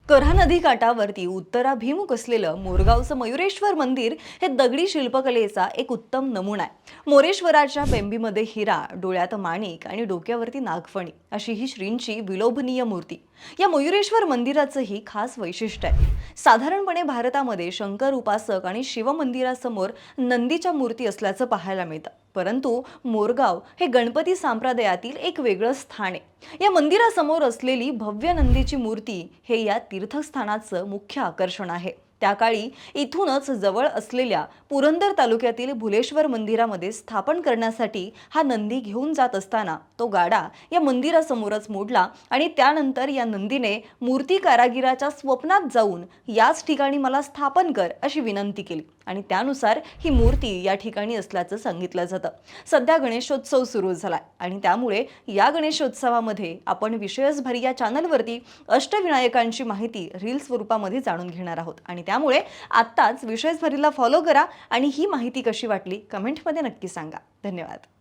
कऱ्हा नदी काठावरती उत्तराभिमुख असलेलं मोरगावचं मयुरेश्वर मंदिर हे दगडी शिल्पकलेचा एक उत्तम नमुना आहे। मोरेश्वराच्या बेंबीमध्ये हिरा, डोळ्यात माणिक आणि डोक्यावरती नागफणी अशी ही श्रींची विलोभनीय मूर्ती। या मयुरेश्वर मंदिराचं ही खास वैशिष्ट्य आहे। साधारणपणे भारतामध्ये शंकर उपासक आणि शिव मंदिरासमोर नंदीच्या मूर्ती असल्याचं पाहायला मिळतं, परंतु मोरगाव हे गणपती संप्रदायातील एक वेगळं स्थान आहे। या मंदिरासमोर असलेली भव्य नंदीची मूर्ती हे या तीर्थस्थानाचं मुख्य आकर्षण आहे। त्या काळी इथूनच जवळ असलेल्या पुरंदर तालुक्यातील भुलेश्वर मंदिरामध्ये स्थापन करण्यासाठी हा नंदी घेऊन जात असताना तो गाडा या मंदिरासमोरच मोडला आणि त्यानंतर या नंदीने मूर्ती कारागिराच्या स्वप्नात जाऊन याच ठिकाणी मला स्थापन कर अशी विनंती केली आणि त्यानुसार ही मूर्ती या ठिकाणी असल्याचं सांगितलं जातं। सध्या गणेशोत्सव सुरू झालाय आणि त्यामुळे या गणेशोत्सवामध्ये आपण विशेषभरी या चॅनलवरती अष्टविनायकांची माहिती रील स्वरूपामध्ये जाणून घेणार आहोत आणि त्यामुळे आत्ताच विशेषभरीला फॉलो करा आणि ही माहिती कशी वाटली कमेंटमध्ये नक्की सांगा। धन्यवाद।